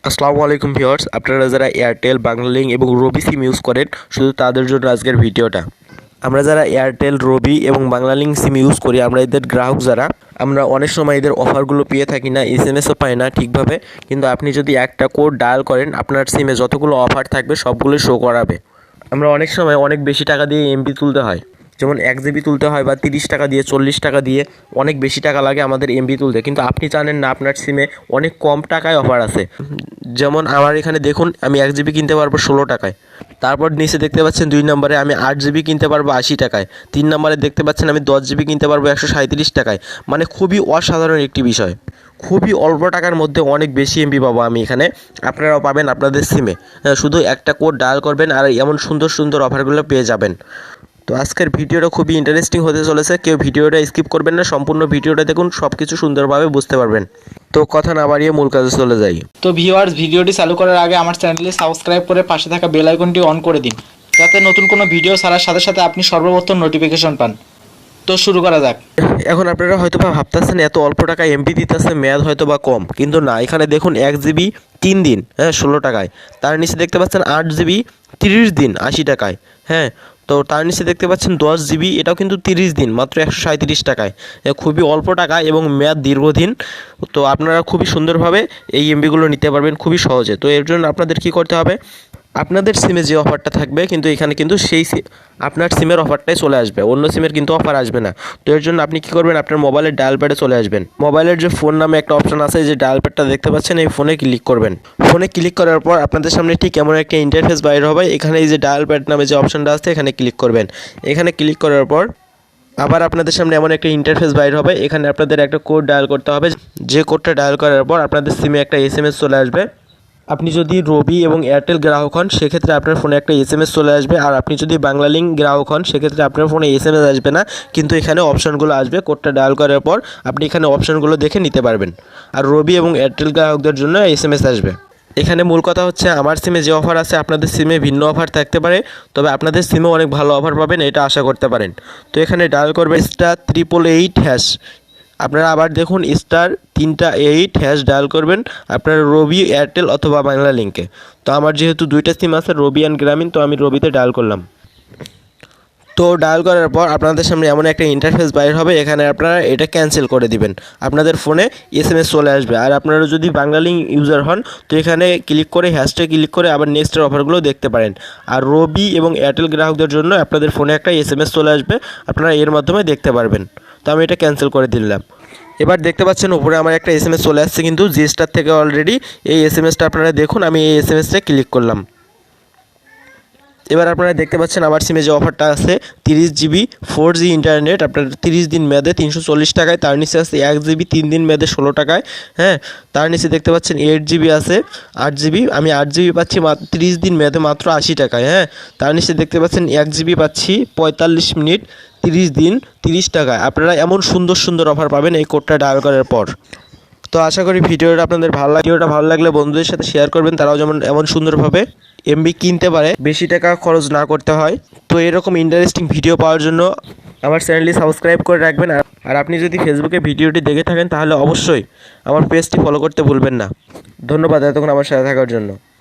আসসালামু আলাইকুম ভিউয়ার্স, আপনারা যারা এয়ারটেল, বাংলালিংক এবং রবি সিম ইউজ করেন শুধু তাদের জন্য আজকের ভিডিওটা। আমরা যারা এয়ারটেল, রবি এবং বাংলালিংক সিম ইউজ করি, আমরা এদের গ্রাহক যারা, আমরা অনেক সময় এদের অফারগুলো পেয়ে থাকি না, এসএমএসও পাই না ঠিকভাবে। কিন্তু আপনি যদি একটা কোড ডায়াল করেন, আপনার সিমে যতগুলো অফার থাকবে সবগুলো শো করাবে। আমরা অনেক সময় অনেক বেশি টাকা দিয়ে এমবি তুলতে হয়, যেমন 1 জিবি তুলতে হয় বা 30 টাকা দিয়ে, 40 টাকা দিয়ে অনেক বেশি টাকা লাগে আমাদের এমবি তুলতে। কিন্তু আপনি জানেন না আপনার সিমে অনেক কম টাকায় অফার আছে। যেমন আমার এখানে দেখুন, আমি 1 জিবি কিনতে পারবো 16 টাকায়। তারপর নিচে দেখতে পাচ্ছেন 2 নম্বরে আমি 8 জিবি কিনতে পারবো 80 টাকায়। 3 নম্বরে দেখতে পাচ্ছেন আমি 10 জিবি কিনতে পারবো 137 টাকায়। মানে খুবই অসাধারণ একটি বিষয়। খুবই অল্প টাকার মধ্যে অনেক বেশি এমবি পাবো আমি এখানে, আপনারাও পাবেন আপনাদের সিমে। শুধু একটা কোড ডায়াল করবেন আর এমন সুন্দর সুন্দর অফারগুলো পেয়ে যাবেন। তো আজকের ভিডিওটা খুবই ইন্টারেস্টিং হতে চলেছে, কেউ ভিডিওটা স্কিপ করবেন না, সম্পূর্ণ ভিডিওটা দেখুন, সব কিছু সুন্দরভাবে বুঝতে পারবেন। তো কথা না বাড়িয়ে মূল কাজে চলে যাই। তো ভিউয়ার্স, ভিডিওটি চালু করার আগে আমার চ্যানেলটি সাবস্ক্রাইব করে পাশে থাকা বেল আইকনটি অন করে দিন, যাতে নতুন কোনো ভিডিও ছাড়ার সাথে সাথে আপনি সর্বপ্রথম নোটিফিকেশন পান। তো শুরু করা যাক। এখন আপনারা হয়তো বা ভাবতেছেন এত অল্প টাকা এমবি দিতেছে, মেয়াদ হয়তো বা কম, কিন্তু না, এখানে দেখুন 1 জিবি 3 দিন, 16 টাকায়। তার নিচে দেখতে পাচ্ছেন 8 জিবি 30 দিন 80 টাকায়। তো তার নিচে দেখতে পাচ্ছেন 10 জিবি, এটাও কিন্তু 30 দিন মাত্র 137 টাকায়। খুবই অল্প টাকা এবং মেয়াদ দীর্ঘদিন। তো আপনারা খুবই সুন্দরভাবে এই এমবিগুলো নিতে পারবেন খুবই সহজে। তো এর জন্য আপনাদের কি করতে হবে, আপনাদের সিমে যে অফারটা থাকবে কিন্তু এখানে কিন্তু সেই আপনার সিমের অফারটাই চলে আসবে, অন্য সিমের কিন্তু অফার আসবে না। তো এর জন্য আপনি কী করবেন, আপনার মোবাইলের ডায়াল প্যাডে চলে আসবেন। মোবাইলের যে ফোন নামে একটা অপশন আছে, যে ডায়াল প্যাডটা দেখতে পাচ্ছেন, এই ফোনে ক্লিক করবেন। ফোনে ক্লিক করার পর আপনাদের সামনে ঠিক এমন একটা ইন্টারফেস বাইর হবে। এখানে এই যে ডায়াল প্যাড নামে যে অপশনটা আছে, এখানে ক্লিক করবেন। এখানে ক্লিক করার পর আবার আপনাদের সামনে এমন একটা ইন্টারফেস বাইর হবে। এখানে আপনাদের একটা কোড ডায়াল করতে হবে। যে কোডটা ডায়াল করার পর আপনাদের সিমে একটা এসএমএস চলে আসবে। আপনি যদি রবি এবং এয়ারটেল গ্রাহক হন, সেক্ষেত্রে আপনার ফোনে একটা এসএমএস চলে আসবে। আর আপনি যদি বাংলালিংক গ্রাহক হন, সেক্ষেত্রে আপনার ফোনে এসএমএস আসবে না, কিন্তু এখানে অপশনগুলো আসবে। কোডটা ডায়াল করার পর আপনি এখানে অপশনগুলো দেখে নিতে পারবেন। আর রবি এবং এয়ারটেল গ্রাহকদের জন্য এসএমএস আসবে। এখানে মূল কথা হচ্ছে, আমার সিমে যে অফার আছে আপনাদের সিমে ভিন্ন অফার থাকতে পারে, তবে আপনাদের সিমে অনেক ভালো অফার পাবেন, এটা আশা করতে পারেন। তো এখানে ডায়াল করবেন *888#। আপনারা আবার দেখুন *388# ডায়াল করবেন আপনার রবি, এয়ারটেল অথবা বাংলালিংকে। তো আমার যেহেতু দুইটা সিম আছে, রবি অ্যান্ড গ্রামীণ, তো আমি রবিতে ডায়াল করলাম। তো ডায়াল করার পর আপনাদের সামনে এমন একটা ইন্টারফেস বাইর হবে। এখানে আপনারা এটা ক্যান্সেল করে দিবেন, আপনাদের ফোনে এসএমএস চলে আসবে। আর আপনারা যদি বাংলালিংক ইউজার হন, তো এখানে ক্লিক করে হ্যাশট্যাগ ক্লিক করে আবার নেক্সটের অফারগুলো দেখতে পারেন। আর রবি এবং এয়ারটেল গ্রাহকদের জন্য আপনাদের ফোনে একটা এসএমএস চলে আসবে, আপনারা এর মাধ্যমে দেখতে পারবেন। তো আমি এটা ক্যান্সেল করে দিলাম। এবার দেখতে পাচ্ছেন উপরে আমার একটা এসএমএস চলে আসছে, কিন্তু জিস্টার থেকে অলরেডি। এই এসএমএসটা আপনারা দেখুন, আমি এই এসএমএসটা ক্লিক করলাম। এবার আপনারা দেখতে পাচ্ছেন আমার সিমে যে অফারটা আছে, 30 জিবি 4G ইন্টারনেট আপনার 30 দিন মেয়াদে 340 টাকায়। তার নিচে আছে 1 জিবি 3 দিন মেয়াদে 16 টাকায়। তার নিচে দেখতে পাচ্ছেন 8 জিবি আছে 8 জিবি, আমি 8 জিবি পাচ্ছি 30 দিন মেয়াদে মাত্র 80 টাকায়। তার নিচে দেখতে পাচ্ছেন 1 জিবি পাচ্ছি 45 মিনিট 30 দিন 30 টাকায়। আপনারা এমন সুন্দর সুন্দর অফার পাবেন এই কোডটা ডায়াল করার পর। তো আশা করি ভিডিওটা আপনাদের ভালো লাগলে বন্ধুদের সাথে শেয়ার করবেন, তারাও যেমন এমন সুন্দরভাবে এমবি কিনতে পারে, বেশি টাকা খরচ না করতে হয়। তো এরকম ইন্টারেস্টিং ভিডিও পাওয়ার জন্য আমার চ্যানেলটি সাবস্ক্রাইব করে রাখবেন। আর আপনি যদি ফেসবুকে ভিডিওটি দেখে থাকেন, তাহলে অবশ্যই আমার পেজটি ফলো করতে ভুলবেন না। ধন্যবাদ এতক্ষণ আমার সাথে থাকার জন্য।